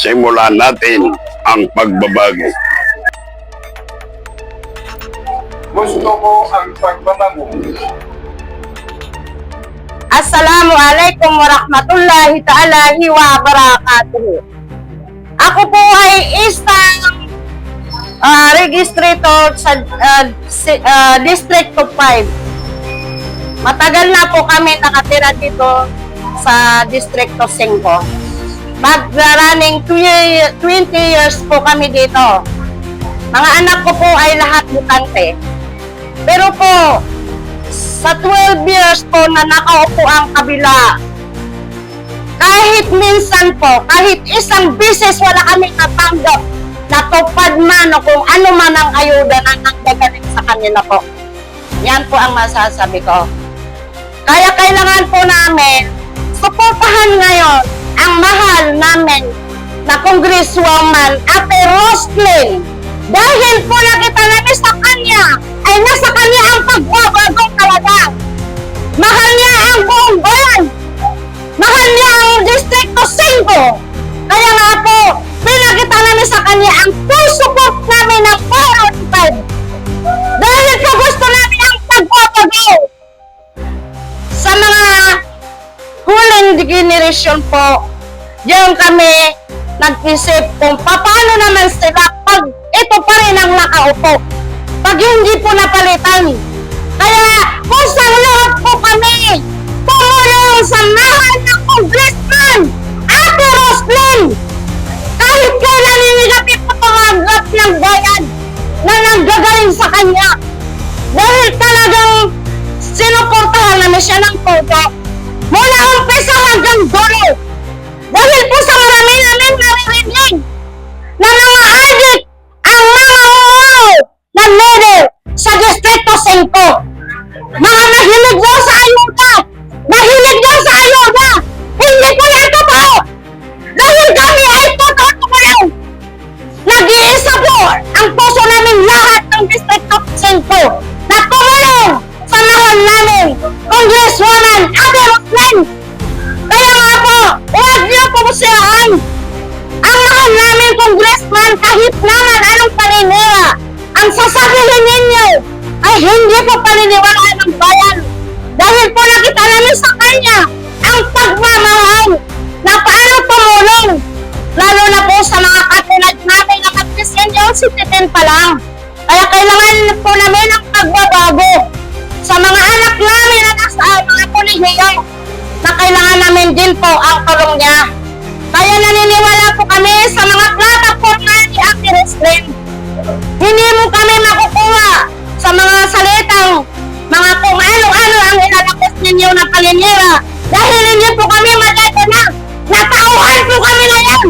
simulan natin ang pagbabago. Gusto ko ang pagbabago. Assalamualaikum warahmatullahi ta'ala wa barakatuh. Ako po ay isang registrator sa District 5. Matagal na po kami nakatira dito sa District 5. Mag-running 20 years po kami dito. Mga anak ko po ay lahat butante. Pero po, sa 12 years po na nakaupo ang kabila, kahit minsan po, kahit isang beses wala kami natanggap na tupad man o kung ano man ang ayuda na nanggagaling sa kanila po. Yan po ang masasabi ko. Kaya kailangan po namin suportahan ngayon ang mahal namin na Congresswoman Ate Roslyn. Dahil po nakita namin sa kanya ay nasa kanya ang pagbabago talaga. Mahal niya ang buong bayan. Mahal niya ang Distrito 5. Kaya nga po, pinakita namin sa kanya ang full support namin ng 405. Dahil po gusto namin ang pagbabago. Sa mga huling generation po, diyan kami nag-isip kung paano naman sila pag ito pa rin ang nakaupo. Pag hindi po napalitan. Kaya kung sa lahat po kami tumulong sa mahal ng Congressman Ate Roslyn, kahit kailan nilinapi po tumagat ng bayan na nanggagaling sa kanya. Dahil talagang sinuportahan namin siya ng todo. Mula umpisa hanggang dulo. Dahil po sa marami namin naririnig na mga adik ang mga umaw na leader sa Distrito 5. Mga mahilig daw sa ayuda. Mahilig daw sa ayuda. Hindi po yan totoo. Dahil kami ay totoo lang. Nag-iisa po ang puso namin lahat ng Distrito 5 na tumulong sa mahal namin, Congresswoman Ate Roslyn. Kaya nga po, huwag niyo pumusiraan ang mahal namin Congressman kahit naman anong paninira. Ang sasabihin ninyo ay hindi po paniniwalaan ng bayan. Dahil po nakita namin sa kanya ang pagmamahal na paano tumulong. Lalo na po sa mga katulad natin na mag-senior citizen pa lang. Kaya kailangan po namin ang pagbabago sa mga anak namin na nasa mga kolehiyo na kailangan namin din po ang tulong niya. Kaya naniniwala po kami sa mga plataforma ni Ate Roslyn. Hindi mo kami makukuha sa mga salitang mga kung ano-ano ang ilalabas ninyo na palinira. Dahil hindi po kami matatanang. Natauhan po kami na yan.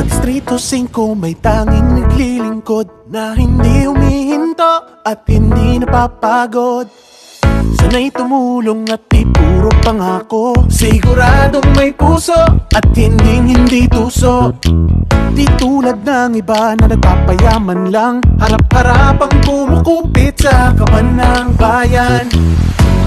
Distrito 5 may tanging naglilingkod na hindi humihinto at hindi napapagod. Sana'y tumulong at di puro pangako. Siguradong may puso at hindi tuso. Di tulad ng iba na nagpapayaman lang, harap-harapang kumukupit sa kaban ng bayan.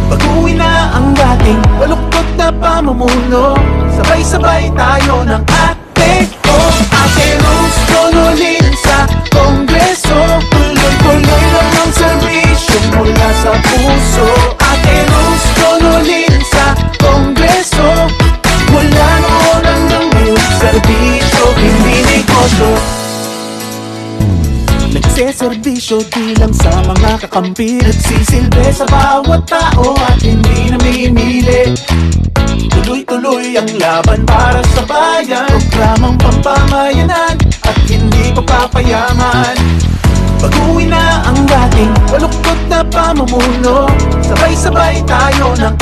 Baguhin na ang dating baluktot na pamumuno. Sabay-sabay tayo ng ate ko, Ate Rose Tonolin sa Kongreso. Tuloy-tuloy lang ang serbisyo mula sa puso. Ate Rose Tonolin sa Kongreso. Mula noon hanggang ngayon, serbisyo, hindi negosyo. Nagseserbisyo di lang sa mga kakampi, nagsisilbi sa bawat tao at hindi namimili. Tuloy-tuloy ang laban para sa bayan, programang pampamayanan at hindi papapayaman. Baguhin na ang dating baluktot na pamumuno. Sabay-sabay tayo ng